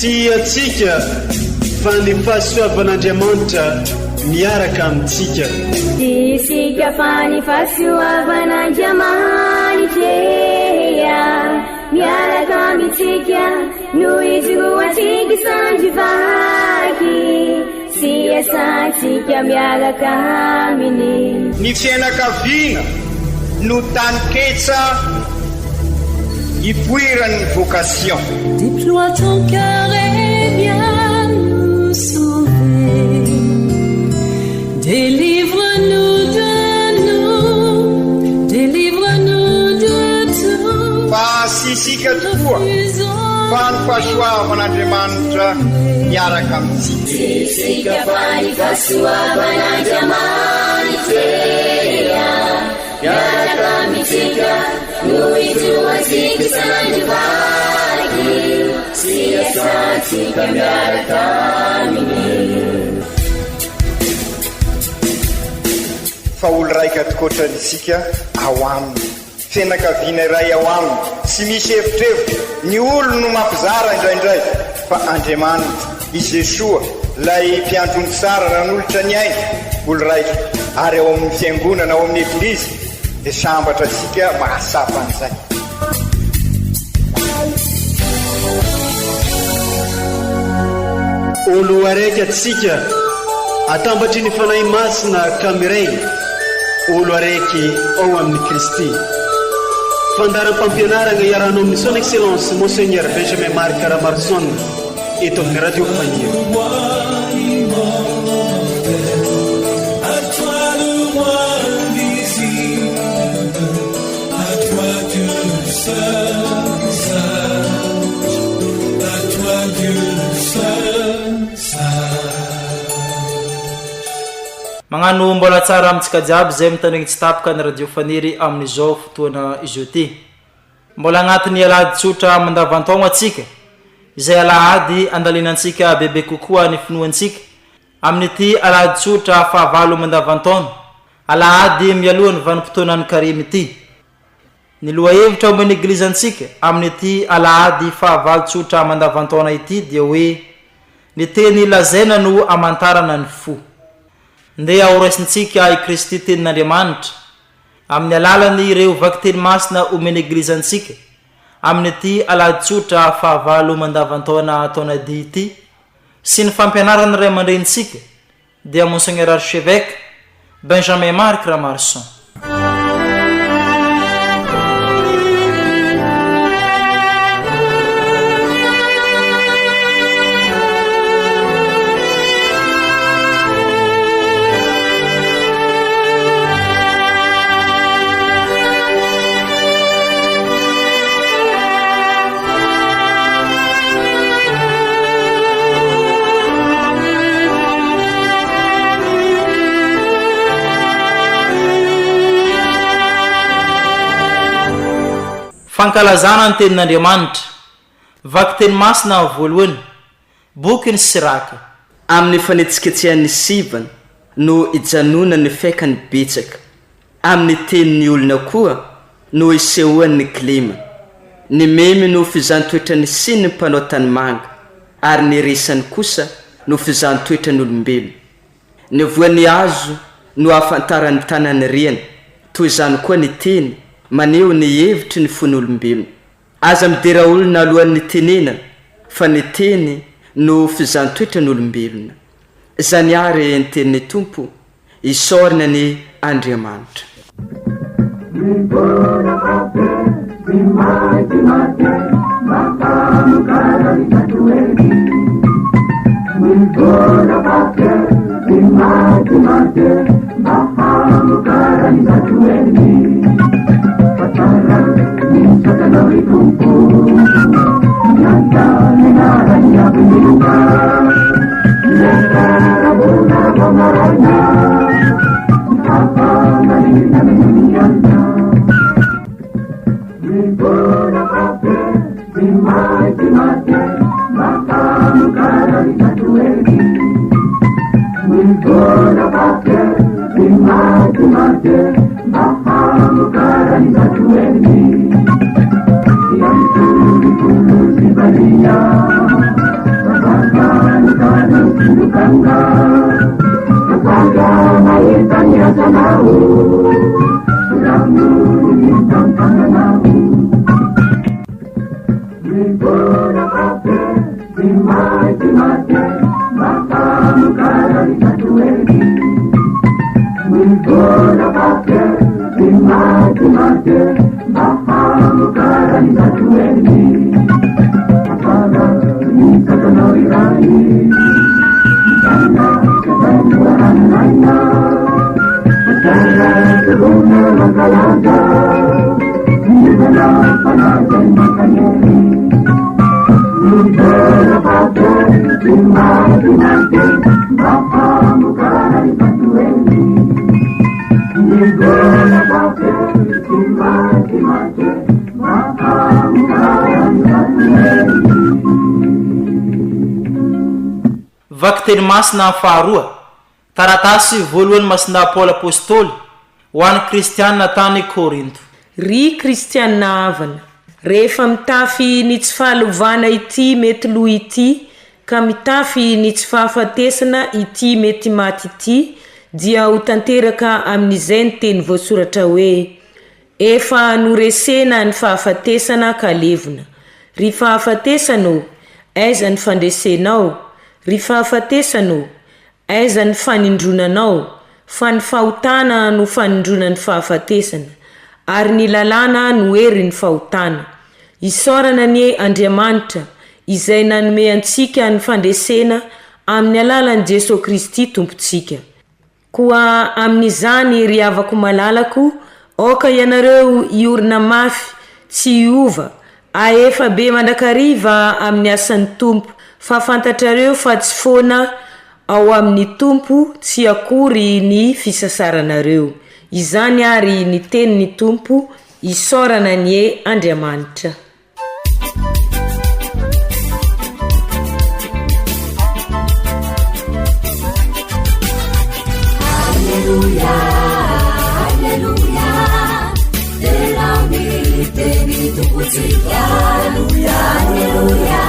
Siatsika fa ny fahasoavan'Andriamanitra miaraka amintsika. Isika fa ny fahasoavan'Andriamanitra miaraka amintsika noho izy roantsika sandrivaky siasantsika miaraka aminy. Ny fianakaviana no taniketsa ipoiran'ny vocation. Déploie ton cœur et viens nous sauver. Délivre-nous de tout. Fasisika tokoa fa ny fahasoavan'Andriamanitra miaraka amintsika. Isika fa ny fahasoavan'Andriamanitra miaraka amintsika noho izy roantsika sandrivaky siasantsika miaraka aminy. Fa olo raika atokotran'isika ao aminy, fianakaviana iray ao aminy, tsy misy hevitrevitra. Ny olo no mampizara indraindray fa Andriamanitra i Jesoa lay mpiandrony tsara ran'olotra ny aina olo raika. Ary ao amin'ny fiangonana ao amin'ny eglizy dia sambatra tsika mahasapa an'izay. Olo araiky atsika atambatry ny fanahy masina kamiray. Olo araiky ao amin'ny Kristy. Fandaram-pampianarana iarahanao amin'ny son excellence Monseigneur Benjamin Marc Caramarson eto amin'ny radio Fahia. Magnano mbola tsara amintsika jiaby zay mitandregny tsy tapaka ny radio faniry amin'izao fotoana izy ty. Mbola agnatin'ny alahady tsotra mandavantaona atsika izay alahady andalinantsika bebe kokoa ny finoantsika amin'ity alahady tsotra fahavalo mandavantaona, alahady mialohan'ny vanim-potoanan'ny karimy ity. Ny lohahevitra ao amin'ny eglizantsika amin'ity alahady fahavalo tsotra mandavantaona ity dia hoe ny teny lazaina no amantarana ny fo. Ndeha aoraisintsika i Kristy tenin'Andriamanitra amin'ny alalany ireo vaky teny masina omeny eglizantsika amin'ity alahady tsotra fahavalo mandavantaona taona dia ity sy ny fampianarana ray aman-drenitsika dia Monseigneur Archevêque Benjamin Marc Caramarson. Fankalazana ny tenin'Andriamanitra, vaky teny masina voalohany, boky ny Siraka. Amin'ny fanetsiketsehany sivana no ijanona ny faikany betsaka. Amin'ny tenin'ny olona koa no isehoan'ny klima. Ny memy no fizantoetrany sy ny mpanao tanimanga, ary ny resany kosa no fizantoetrany olombelo. Ny voan'ny azo no afantarany tanany riana, toy izany koa ny teny maneo ny hevitry ny fon'olombelona. Aza midera olona alohan'ny tenenana fa ny teny no fizantoetrany olombelona. Zany ary ny tenin'ny Tompo isorina ny Andriamanitra. Vakteny masina faharoa taratasy voalohany masina Paul apôstôly ho an'ny kristianina tany Korinto. Ry kristianina avana, rehefa mitafy ny tsy fahalovana ity mety lo ity ka mitafy ny tsy fahafatesana ity mety maty ity, dia ho tanteraka amin'izay ny teny voasoratra hoe efa noresena ny fahafatesana ka levona. Ry fahafatesanao, aiza ny fandresenao? Ry fahafatesanao, aiza ny fanindronanao? Fa ny fahotana no fanindrona ny fahafatesana, ary ny lalàna no hery ny fahotana. Isorana ny Andriamanitra izay nanome antsika ny fandresena amin'ny alalan'i Jesosy Kristy tompontsika. Koa amin'izany ry havako malalako, oka ianareo iorina mafy, tsy iova, aefa be mandrakariva amin'ny asan'ny tompo, fa fantatrareo fa tsy foana ao amin'ny tompo tsy akory ny fisasaranareo. Izany ary ny tenin'ny tompo, isorana ny Andriamanitra. Alleluia, alleluia, dell'ami teni tu puzzia. Alleluia, alleluia,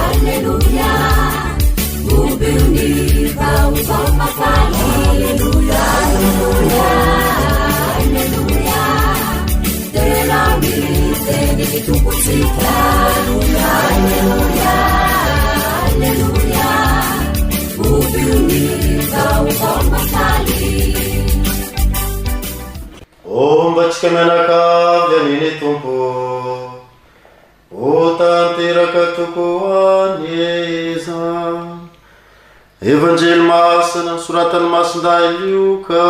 alleluia, ubuni va usoma fali. Alleluia, alleluia, alleluia, dell'ami teni tu puzzia. Alleluia, alleluia, alleluia, ubuni va usoma fali. Ombatsika mianakavy aniny tompo, o tanteraka tokoa ny eza. Evanjely masina soratany masinday Luka,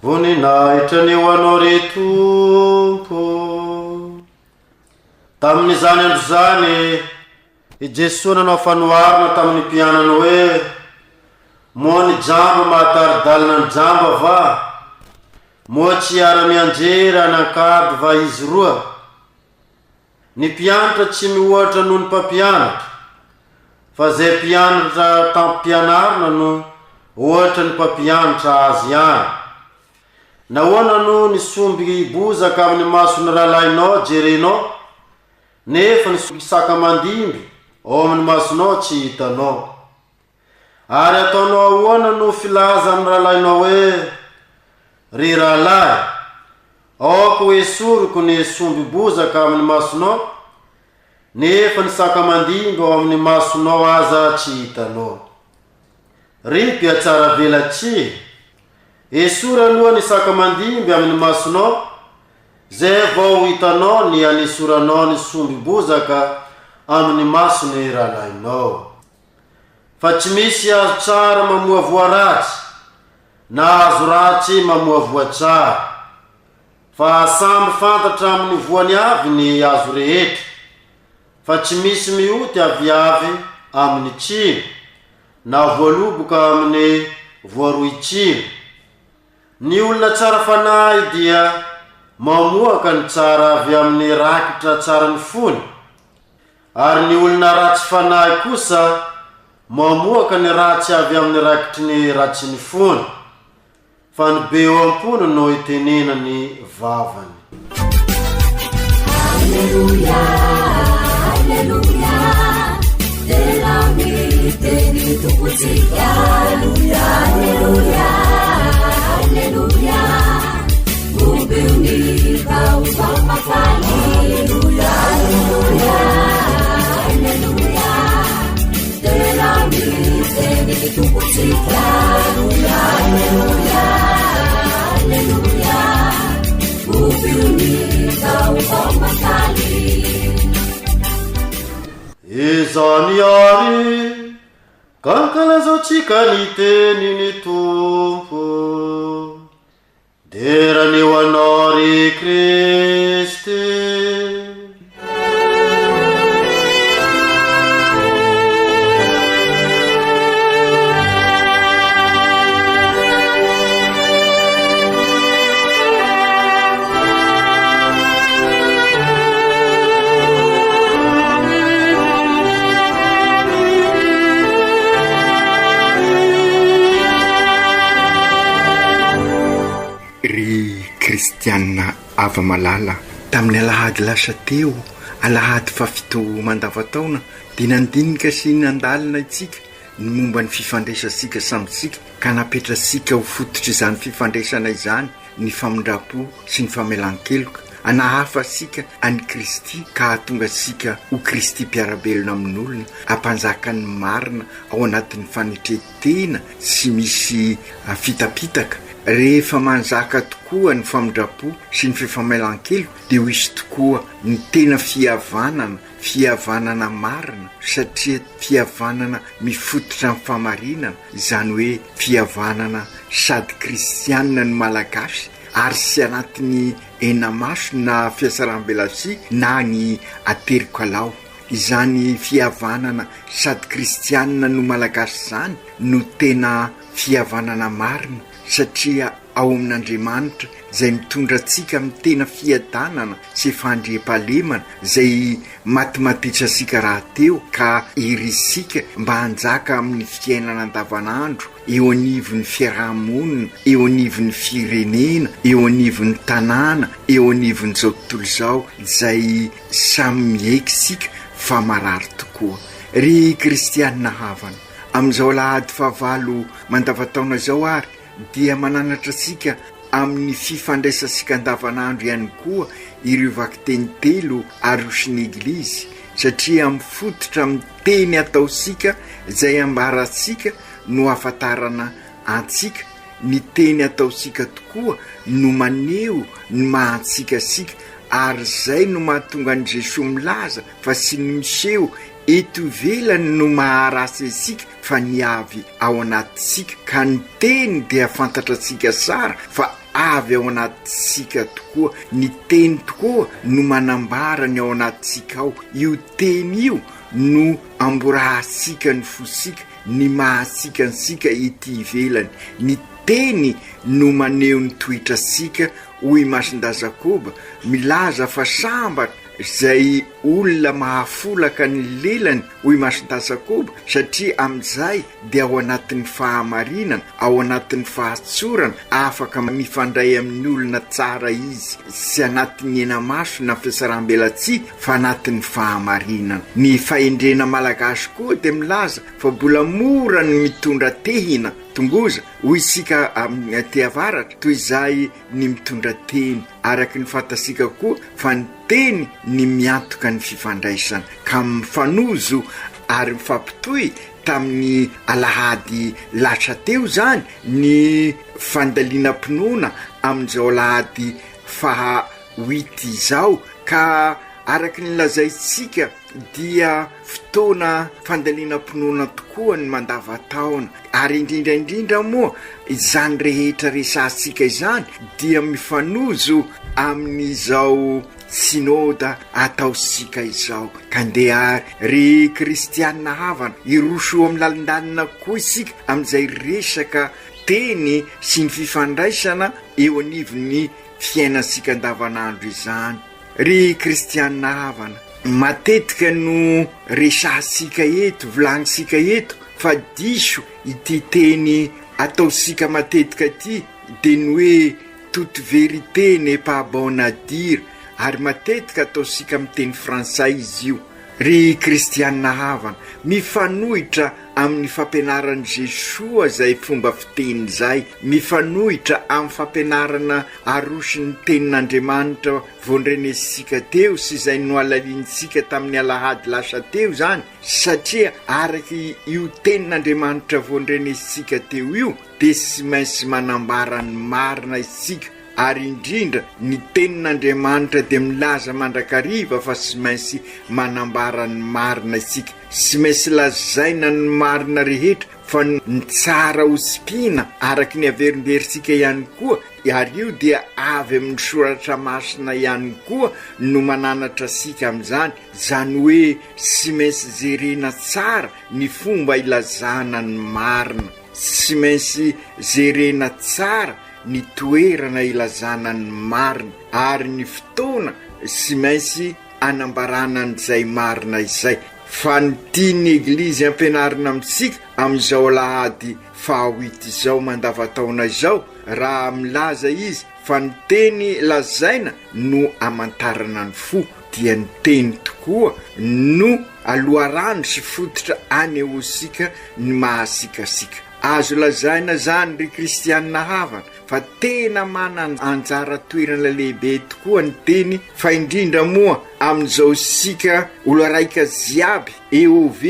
voninahitra ny ho anao ry tompo. Tamin'izany andro zany i Jesosy nanao fanoharana tamin'ny mpianany hoe moa ny jamba mahataridalina ny jamba va, moa tsy ara-mianjera anankady va izy roa. Ny mpianatra tsy mihoatra noho ny mpampianatra, fa zay mpianatra tampampianarina no ohatra ny mpampianatra azy ihany. Nahoana no ny somby bozaka amin'ny masony rahalainao jerenao, nefa ny saka mandimby ao amin'ny masonao tsy hitanao. Ary ataonao ahoana no filaza amin'ny rahalainao hoe ry rahalahy, aoko hoe soroko ny somby bozaka amin'ny masonao, nefa ny saka mandimby ao amin'ny masonao aza tsy hitanao. Ry mpiatsara velatsy, esory aloha ny saka mandimby amin'ny masonao, zay vao hitanao ny anesoranao ny somby bozaka amin'ny masony rahalainao. Fa tsy misy azo tsara mamoa voaratsy, na azo ratsy mamoa voatsara, fa samby fantatra amin'ny voany avy ny azo rehetra. Fa tsy misy mioty aviavy amin'ny tsiro, na voaloboka amin'ny voaroy tsiro. Ny olona tsara fanahy dia mamoaka ny tsara avy amin'ny rakitra tsara ny fony, ary ny olona ratsy fanahy kosa mamoaka ny ratsy avy amin'ny rakitry ny ratsy ny fony. Fa ny be eo am-pony no itenena ny vavany. Alleluia, alleluia, teny tompotsika. Alleluia, alleluia, mombeony vaovao mafaly. Alleluia, alleluia, tena miteny tompotsika. Alleluia, alleluia, mombeony vaovao mafaly. Izany ary kankalazaotsika ny teniny tompo, dera ny ho anao ry Kristy. Kristianina ava malala tamin'ny alahady lasa teo, alahady fafito mandavataona, dia nandinika sy nandalina itsika ny momba ny fifandraisasika samitsika, ka napetrasika ho fototra izany fifandraisana izany ny famindrapo sy ny famelan-keloka, anahafa sika any Kristy ka tonga sika ho Kristy mpiarabelona amin'olona, ampanjaka ny marina ao anatin'ny fanetretena sy misy fitapitaka. Rehefa manjaka tokoa ny famindrapo sy ny fifamelan-kelo dia ho isy tokoa ny tena fihavanana marina, satria fihavanana mifototra amin'ny famarinana, izany hoe fihavanana sady kristianina ny malagasy ary sy anatin'ny enamaso na fiasaram-belasi na ny ateriko alao. Izany fihavanana sady kristianina no malagasy zany no tena fihavanana marina, satria ao amin'Andriamanitra izay mitondra antsika amin'ny tena fiadanana sy fandriam-pahalemana izay matimatitra sika raha teo ka irisika mba hanjaka amin'ny fiainana andavanandro, eo anivon'ny fiarahamonina, eo anivon'ny firenena, eo anivon'ny tanàna, eo anivon'izao tontolo izao izay samy mieky sika fa marary tokoa. Ry kristianina havana, amin'izao alahady fahavalo mandavataona izao ary dia mananatra sika amin'ny fifandraisasika andavanandro ihany koa ireo vakiteny telo arosiny eglizy, satria mifototra amin'ny teny ataosika izay ambaratsika no ahafantarana antsika, ny teny ataosika tokoa no maneho ny mahantsika sika, ary izay no mahatonga an' Jesosy milaza fa sy ny miseho eto ivelany no maharasy isika fa niavy ao anatisika, ka ny teny dia fantatra tsika tsara fa avy ao anatisika tokoa. Ny teny tokoa no manambara ny ao anatisika ao. Io teny io no amborahasika ny fosika, ny mahasika nsika ety ivelany. Ny teny no maneho ny toetra sika. Hoy Masinda Jakoba milaza fa sambatra izay olona mahafolaka ny lelany, hoy Masinda Jakoba, satria amin'izay dia ao anatin'ny fahamarinana, ao anatin'ny fahatsorana, afaka mifandray amin'ny olona tsara izy, sy anatin'ny enamaso na fiasaram-belatsia fa anatin'ny fahamarinana. Ny fahendrena malagasy koa dia milaza fa mbola mora ny mitondra tehina tongoza hoy isika amin'ny aty avaratra toy izay ny mitondra teny, araky ny fantasika koa fa ny teny ny miantoka ny fifandraisana, ka mifanozo ary mifampitohy tamin'ny alahady latra teo zany ny fandaliana-pinoana amin'izao alahady FAHA-8 izao. Ka araky ny lazaitsika dia fotoana fandaliana-pinoana tokoa ny mandavataona, ary indrindraindrindra moa izany rehetra resansika izany dia mifanozo amin'izao sinoda ataosika izao. Ka ndeha ry kristianina havana iroso amin'ny lalindanina koa isika amin'izay resaka teny sy ny fifandraisana eo anivon'ny fiainasika andavanandro izany. Ry kristianina havana, matetika no resasika eto, volanisika eto fa diso ity teny ataosika matetika ity dia ny hoe toute vérité n'est pas bonne à dire, ary matetika ataosika amin'ny teny fransay izy io. Ry kristianina havana, mifanohitra amin'ny fampianaran' Jesoa zay fomba fiteny zay, mifanohitra amin'ny fampianarana arosiny tenin'Andriamanitra voandrenesika teo sy zay noalaliantsika tamin'ny alahady lasa teo zany, satria araky io tenin'Andriamanitra voandrenesika teo io de sy maintsy manambara ny marina isika, ary indrindra ny tenin'Andriamanitra de milaza mandrakariva fa sy maintsy manambara ny marina isika, sy maintsy lazaina ny marina rehetra fa ny tsara ospina araky ny averimberintsika ihany koa, ary io dia avy amin'ny soratra masina ihany koa no mananatra sika amin'izany, zany hoe sy maintsy jerena tsara ny fomba ilazana ny marina, sy maintsy jerena tsara ny toerana ilazana ny marina, ary ny fotoana sy maintsy anambarana n'izay marina izay. Fa ny tiany eglizy ampianarina amintsika amin'izao alahady FAHA-8 izao mandavataona izao, raha milaza izy fa ny teny lazaina no amantarana ny fo, dia ny teny tokoa no aloharano sy fototra anehosika ny mahasikasika. Azo lazaina zany ry kristianina havana fa tena manana anjara toerana lehibe tokoa ny teny, fa indrindra moa amin'izao sika OLOARAIKY ziaby EOV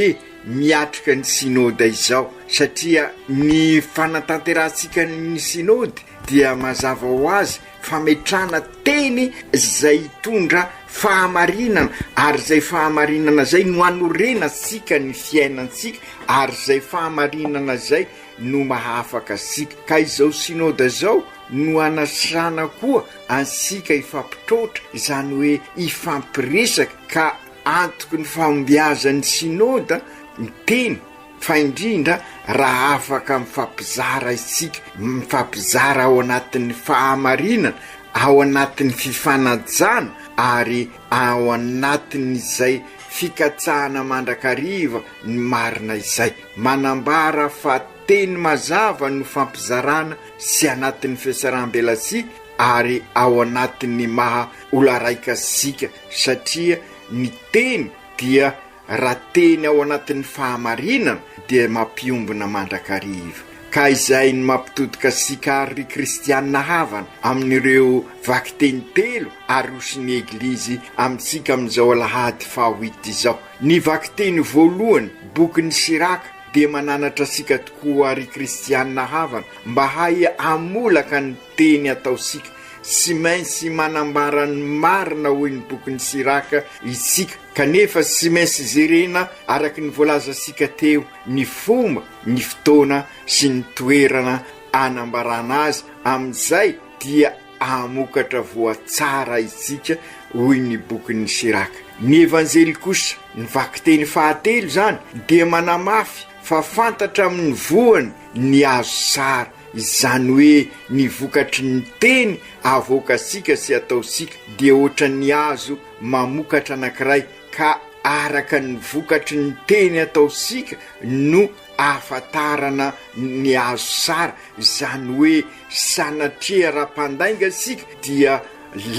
miatrika ny sinôda izao, satria ny fanatanterahsika ny sinôdy dia mazava ho azy fametrana teny zay tondra fahamarinana, ary zay fahamarinana zay no anorena sika ny fiainansika, ary zay fahamarinana zay no mahafaka sika. Ka izao sinôda zao no anasrana koa ansika ifampitrotra, zany hoe ifampiresaka, ka antoko ny fambiazan'ny sinôda ny teny, fa indrindra raha afaka mifampizara isika, mifampizara ao anatin'ny fahamarinana, ao anatin'ny fifanajana, ary ao anatin'izay fikatsahana mandrakariva ny marina izay, manambara fa teny mazava no fampizarana sy anatin'ny fiasaram-belasi, ary ao anatin'ny maha OLOARAIKY sika, satria ny teny dia raha teny ao anatin'ny fahamarinana dia mampiombona mandrakariva. Ka izay ny mampitodoka sika ary kristianina havana amin'ireo vaky teny telo arosiny eglizy amintsika amin'izao alahady FAHA-8 izao. Ny vaky teny voalohany, bokin'ny Siraka, dia mananatra sika tokoa ary kristianina havana mba hay amolaka ny teny ataosika, sy maintsy manambara ny marina hoy ny bokin'ny Siraka isika, kanefa sy maintsy jerena araky ny voalaza sika teo ny fomba, ny fotoana sy ny toerana anambarana azy, amin'izay dia amokatra voatsara isika hoy ny bokin'ny Siraka. Ny evanjely kosa, ny vaky teny fahatelo zany, dia manamafy fa fantatra amin'ny voany ny azo sara, izany hoe ny vokatry ny teny avoakasika sy ataosika dia ohatra ny azo mamokatra anankiray, ka araka ny vokatry ny teny ataosika no ahafantarana ny azo sara, izany hoe sanatria raha-pandainga sika dia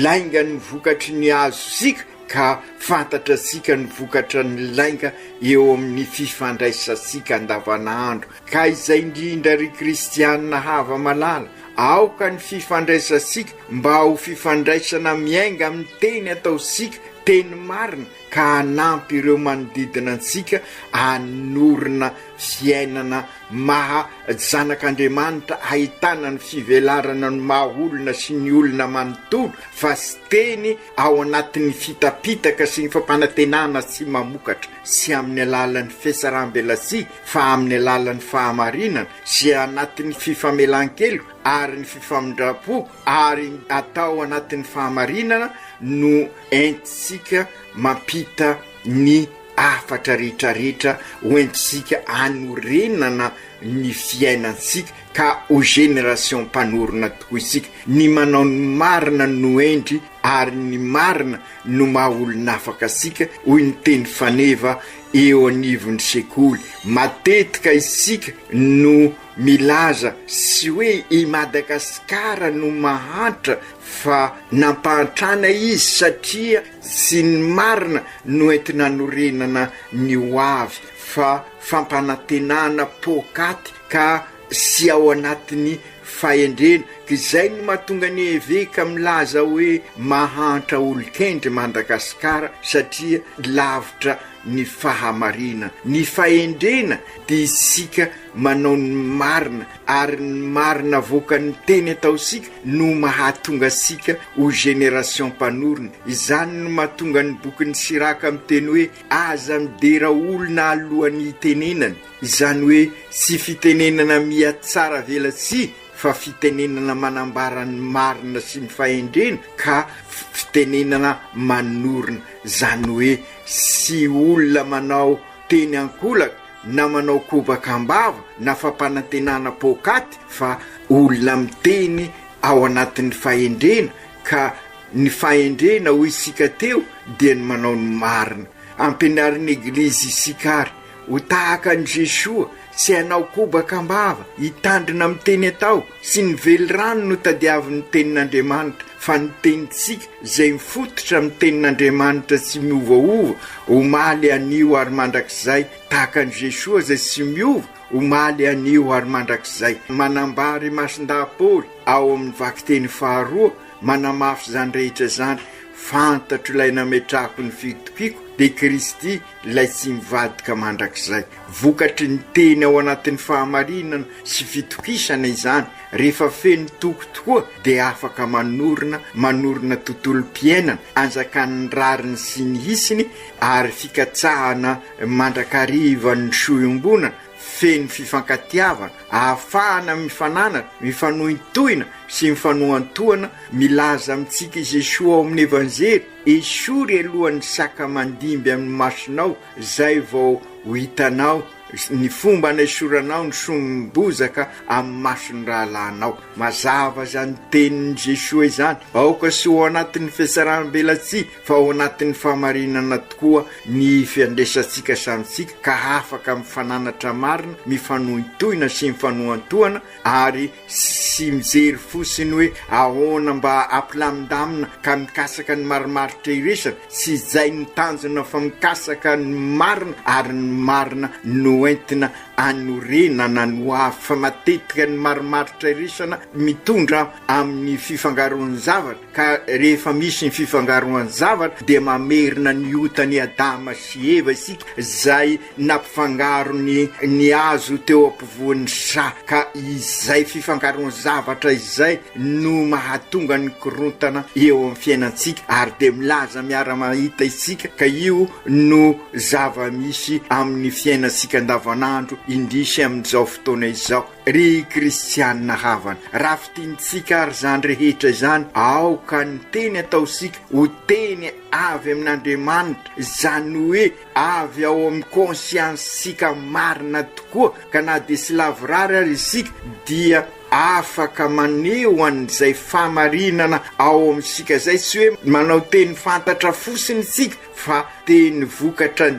lainga ny vokatry ny azo sika, ka fantatra sika ny vokatra ny lainga eo amin'ny fifandraisasika andavanandro. Ka izay indrindra ry kristianina hava malala, aoka ny fifandraisasika mba ho fifandraisana miainga amin'ny teny ataosika, teny marina, ka hanampy ireo manodidina ansika hanorina fiainana maha zanak'Andriamanitra, ahitana ny fivelarana ny maha olona sy ny olona manontolo, fa sy teny ao anatin'ny fitapitaka sy ny fampanantenana sy mamokatra, sy amin'ny alalan'ny fiasaram-belasi, fa amin'ny alalan'ny fahamarinana, sy anatin'ny fifamelan-kelo ary ny fifamindrapo, ary atao anatin'ny fahamarinana no entsika mampita ny afatra rehetrarehetra hoentsika anorenana ny fiainansika, ka ho génération mpanorona tokoa isika. Ny manao ny marina no endry, ary ny marina no mahaolona afaka sika, hoy ny teny faneva eo anivon'ny sekoly. Matetika isika no milaza sy hoe i Madagasikara no mahantra fa nampahantrana izy satria sy ny marina no entina norenana ny hoavy fa fampanantenana pokaty ka sy ao anatiny fahendrena izay no mahatonga ny eveka milaza hoe mahantra olon-kendry Madagasikara satria lavitra ny fahamarina ny fahendrena dia isika manao ny marina ary ny marina voaka ny teny ataosika no mahatonga sika ho génération mpanorona izany no mahatonga ny boky ny Siraka amin'ny teny hoe aza midera olona alohan'ny tenenany izany hoe sy fitenenana mihatsara velatsy fa fitenenana manambara ny marina sy ny fahendrena ka fitenenana manorina zany hoe sy olona manao teny ankolaka na manao kobakambava na fampanantenana pokaty fa olona miteny ao anatin'ny fahendrena ka ny fahendrena ho isika teo dia ny manao ny marina ampianarin'ny eglizy isikary ho tahaka ny Jesoa sy anao kobakambava hitandrina miteny atao sy ny velirano no tadiavin'ny tenin'Andriamanitra fa ny tenitsika izay mifototra amin'ny tenin'Andriamanitra sy miovaova omaly anio ary mandrakizay tahaka ny Jesoa izay sy miova omaly anio ary mandrakizay manambary masindahapoly ao amin'ny vakiteny 2 manamafy zany rehetra zany fantatro ilay nametrahako ny fitokiko de Kristy ilay tsy mivadika mandrakizay vokatry ny teny ao anatin'ny fahamarinana sy fitokisana izany rehefa feno toko tokoa dia afaka manorina tontolo mpiainana anjakan'ny rariny sy ny hisiny ary fikatsahana mandrakariva ny soiombonana feno fifankatiavana ahafahana mifananatra mifanohintohina sy mifanohantohana milaza amintsika Jesoa ao amin'ny evanjely esory alohan'ny saka mandimby amin'ny masonao zay vao ho hitanao ny fomba naesoranao ny sombozaka amin'ny masony rahalanao mazava zany tenin'ny Jesoa izany aoka sy ao anatin'ny fiasaram-belatsy fa ao anatin'ny fahamarinana tokoa ny fiandraisantsika samitsika ka afaka mifananatra marina mifanohintohina sy mifanohantohana ary sy mijery fosiny hoe ahoana mba ampilamindamina ka mikasaka ny marimaritra iresana sy izay ny tanjona fa mikasaka ny marina ary ny marina no entina anorena na ny hoavy fa matetika ny marimaritra iresana mitondra amin'ny fifangaroan'ny zavatra ka rehefa misy ny fifangaroan'ny zavatra dia mamerina ny otany Adama sy Eva isika zay nampifangaro ny azo teo ampovoan'ny sa ka izay fifangaroan'ny zavatra izay no mahatonga ny korontana eo amin'ny fiainantsika ary dia milaza miara-mahita isika ka io no zava-misy amin'ny fiainantsika andavanandro indrisy amin'izao fotoana izao ry kristianina havana raha fitiantsika ary zany rehetra izany aoka ny teny ataosika ho teny avy amin'Andriamanitra zany hoe avy ao amin'ny konsiansika marina tokoa ka na dia sy lavorary ary isika dia afaka maneho an'izay fahamarinana ao amintsika zay sy hoe manao teny fantatra fosiny sika fa teny vokatra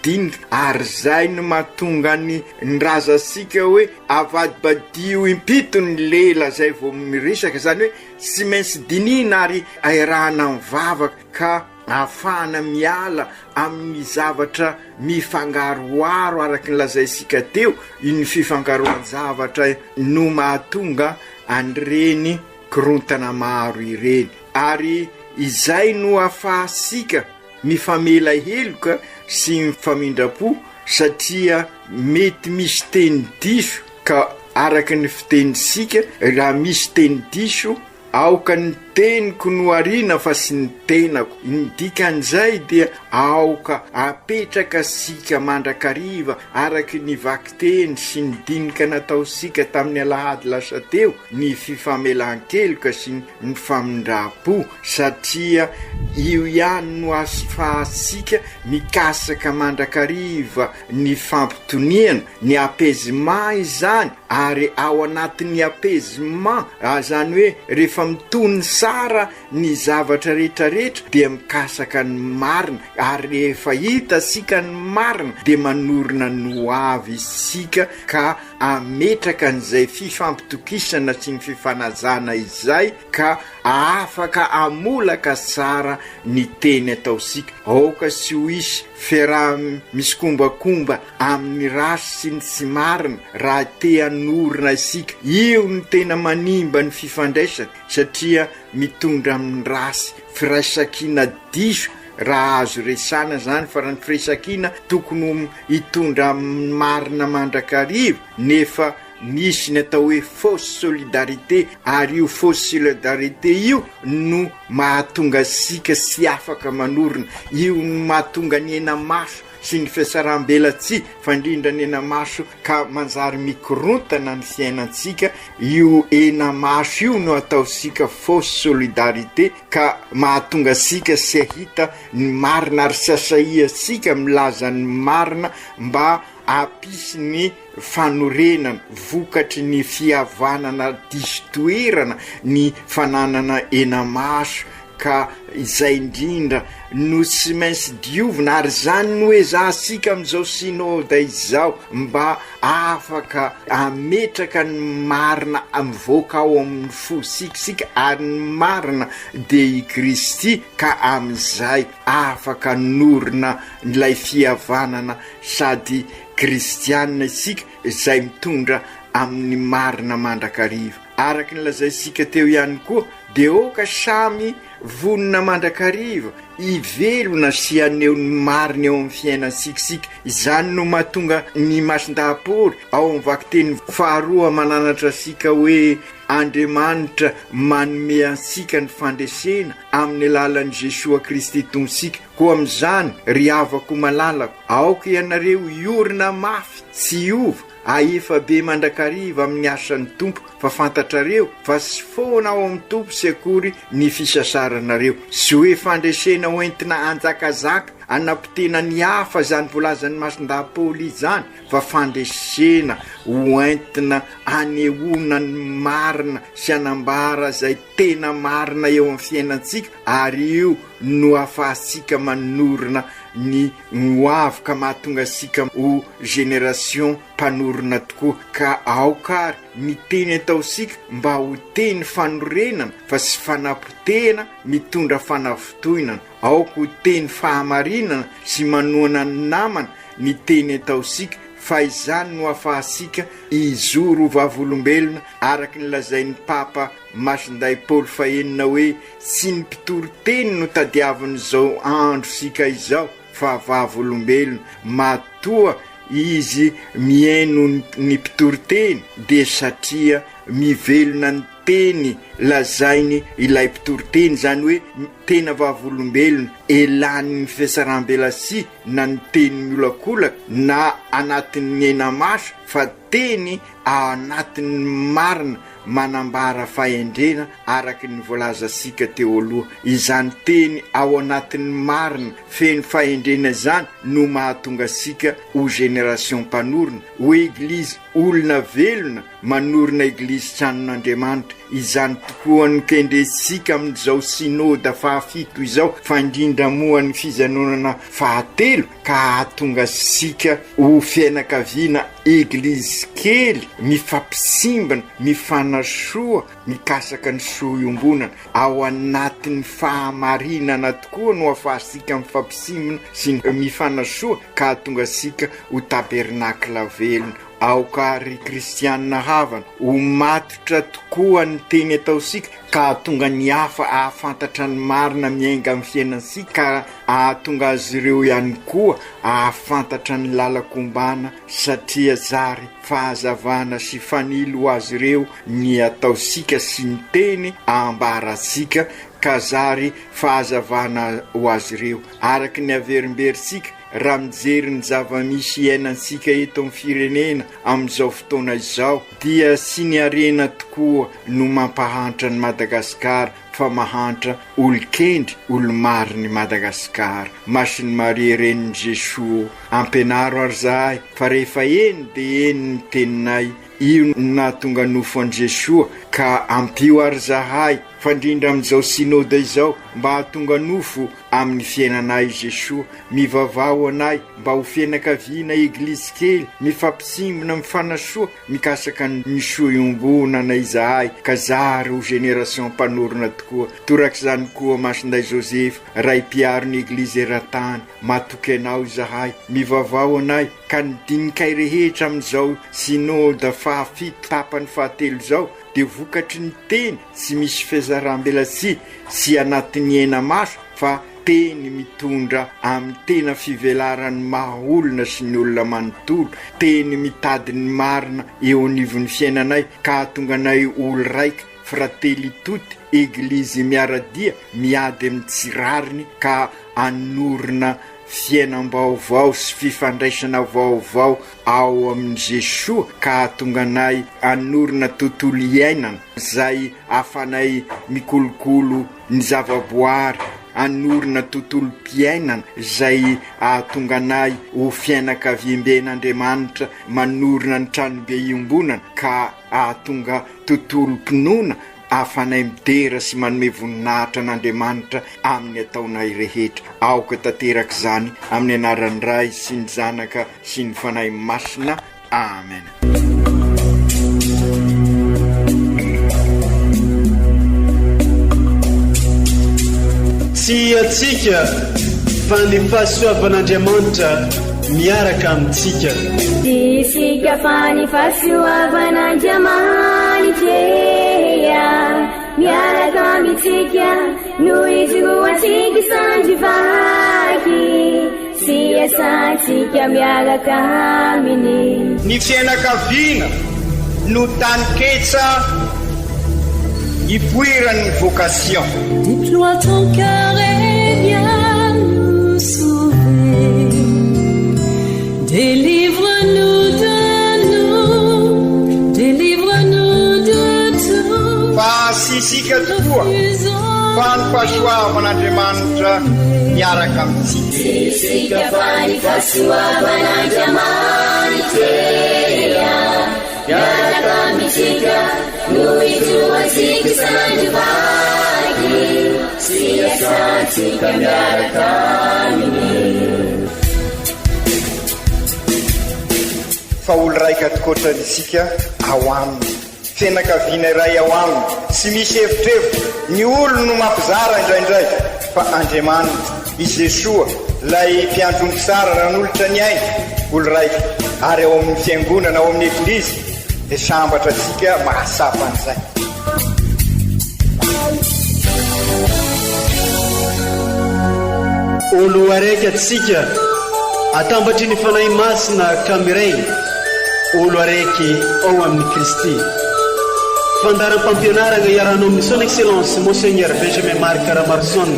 dinika ary zay no mahatonga ny razasika hoe avadibadio impito ny lela zay vao miresaka zany hoe sy maintsy dinina ary airahana mivavaka ka ahafahana miala amin'ny zavatra mifangaroaro araky ny lazaisika teo iny fifangaroany zavatra no mahatonga an'ireny korontana maro ireny ary izay no ahafahasika mifamela heloka sy mifamindra-po satria mety misy teny diso ka araky ny fitenisika raha misy teny diso aoka ny teniko no arina fa sy ny tenako ny dikan'izay dia aoka apetraka sika mandrakariva araky ny vakiteny sy ny dinika nataosika tamin'ny alahady lasa teo ny fifamelan-keloka sy ny famindra-po satria io ihany no ahafahasika mikasaka mandrakariva ny fampitoniana ny apaisement izany ary ao anatin'ny apaisement zany hoe rehefa mitony sara ny zavatra rehetrarehetra dia mikasaka ny marina ary rehefa hita sika ny marina dia manorina ny hoavy sika ka ametraka n'izay fifampitokisana sy ny fifanajana izay ka afaka amolaka tsara ny teny ataosika. Aoka sy ho isy fiaraha misy kombakomba amin'ny rasy sy ny tsy marina raha te hanorina isika. Io ny tena manimba ny fifandraisana satria mitondra amin'ny rasy firaisankina diso raha azo resana zany fa raha ny firaisankina tokony hitondra marina mandrakarivo nefa misy ny atao hoe fausse solidarité ary io fausse solidarité io no mahatonga sika sy afaka manorina. Io no mahatonga ny ena maso sy ny fiasaram-belatsy fandrindra ny ena maso ka manjary mikorontana ny fiainantsika. Io ena maso io no ataosika fausse solidarité ka mahatonga sika sy ahita ny marina ary sy asaia sika milaza ny marina mba apisy ny fanorenana vokatry ny fihavanana diso toerana ny fananana ena maso ka izay indrindra no tsy maintsy diovina ary zany no hoe zasika amin'izao synôda izao mba afaka ametraka ny marina mivoaka ao amin'ny fo sikisika ary ny marina de i Kristy ka amin'izay afaka norina nylay fihavanana sady kristianina isika izay mitondra amin'ny marina mandrakariva. Araka ny lazaisika teo ihany koa de oka samy vonina mandrakariva ivelona sy aneo ny marina eo amin'ny fiainansikisika. Izany no mahatonga ny masindahapoly ao amin'ny vakiteny faharoa mananatra sika hoe Andriamanitra manome ansika ny fandresena amin'ny alalan'i Jesosy Kristy tombosika. Koa amin'izany ry havako malalako aoka ianareo iorina mafy tsy iova aefa be mandrakariva amin'ny asan'ny tompo fa fantatrareo fa sy foana ao amin'ny tompo sy akory ny fisasaranareo. Sy hoe fandresena hoentina anjakazaka anapitena ny hafa zany volazan'ny masindahapoly izany fa fandresena hoentina anehoana ny marina sy anambara zay tena marina eo amin'ny fiainantsika ary io no afahasika manorina ny hoavaka mahatonga sika ho generation mpanorina tokoa. Ka aokary miteny ataosika mba ho teny fanorenana fa sy fanapotena mitondra fanavotoinana. Aoka ho teny fahamarinana sy manoana ny namana ny teny ataosika fa izany no afahasika izoro vavolombelona araky ny lazain'ny papa Masinday Paul fahenina hoe sy ny mpitoriteny no tadiavin'izao andro sika izao fa vavolombelona matoa izy miaino ny mpitoriteny de satria mivelona ny teny lazainy ilay mpitoriteny zany hoe tena vavolombelona elan'ny fiasaram-belasy na ny teny miolakolaka na anatin'ny ena maso fa teny anatin'ny marina manambara fahendrena araky ny voalaza sika teo aloha. Izany teny ao anatin'ny marina feny fahendrena zany no mahatonga sika ho generation mpanorina ho eglizy olona velona manorina eglizy tranon'Andriamanitra. Izany tokoa ny kendresika amin'izao synôda fahafito izao fa indrindra moa ny fizanonana fahatelo ka hatonga sika ho fianakaviana eglizy kely mifampisimbana mifanasoa mikasaka ny soa iombonana ao anatin'ny fahamarinana tokoa no afahasika mifampisimbana sy mifanasoa ka hatonga sika ho tabernakla velona. Aokary kristianina havana ho matotra tokoa ny teny ataosika ka hatonga ny hafa ahafantatra ny marina miainga amin'ny fiainansika ka ahatonga azy ireo ihany koa ahafantatra ny lalakombana satria zary fahazavana sy fanilo azy ireo ny ataosika sy ny teny ambarasika ka zary fahazavana ho azy ireo araky ny averimberisika. Raha mijery ny zava-misy iainansika eto amin'ny firenena amin'izao fotoana izao dia sy ny arena tokoa no mampahantra ny Madagasikara fa mahantra olokendry olomariny Madagasikara. Masiny Maria reniny Jesosy ampenaro ary zahay fa rehefa eny de eny ny teninay io nahatonga nofo an' Jesosy ka ampio ary zahay fandrindra amin'izao synôda izao mba hahatonga nofo amin'ny fiainanay Jesoa, mivavao anay mba ho fianakaviana eglizy kely, mifampisimbona mifanasoa mikasaka ny soa iombonana izahay ka zary ho génération mpanorona tokoa. Torak'izany koa masinday Joseph ray mpiaro ny eglizy eran-tany, matoky anao izahay, mivavao anay ka nidinikay rehetra amin'izao synode FAHA-7 tapany fahatelo zao de vokatry ny teny sy misy fizaram-belatsia sy anatin'ny ena maso fa teny mitondra amin'ny tena fivelaran'ny mahaolona sy ny olona manontolo, teny mitady ny marina eo anivon'ny fiainanay ka tonga anay olo raiky frately tuty eglizy miaradia miady amin'ny tsirariny ka anorina fiainam-baovao sy fifandraisana vaovao ao amin'ny Jesoa ka tonga anay anorina tontolo iainana zay afanay mikolokolo ny zavaboary, anorina tontolo mpiainana zay ahatonga anay ho fianakaviam-ben'Andriamanitra, manorina ny tranobe iombonana ka ahatonga tontolo mpinoana afanay midera sy manome voninahitra an'Andriamanitra amin'ny ataonay rehetra. Aoka tanteraka izany amin'ny anaran'ny Ray sy ny Zanaka sy ny Fanahy Masina. Amen. Tsy atsika fa ny fahasoavan'Andriamanitra miaraka amintsika. Isika fa ny fahasoavan'Andriamanitra miaraka amintsika no izy ho atsika sandrivaky sy asantsika miaraka aminy. Ny fianakaviana no taniketsa ipoiran'ny vocation. Déploie ton cœur et viens nous sauver. Délivre-nous de nous, délivre-nous de tout. Fa sisika tokoa fa ny fahasoavan'Andriamanitra miaraka amintsika. Sisika fa ny fahasoavan'Andriamanitra miaraka amintsika no izy ho atsika sandrivaky sy asantsika miaraka aminy. Fa olo raika atokotran'isika ao aminy, fianakaviana iray ao aminy, sy misy hevitrevitra ny olo no mampizara indraindray fa Andriamanitra i Jesoa lay mpiandrony tsara ran'olotra ny aina olo raika ary ao amin'ny fiangonana ao amin'ny eglizy dia sambatra atsika mahasapa an'izay. Olo araiky atsika atambatry ny fanahy masina kamiray, olo araiky ao amin'ny Kristy. Fandaram-pampianarana iarano amin'ny son excellence Monseigneur Benjamin Marc Ramarson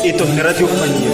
eto amin'ny radio Fania.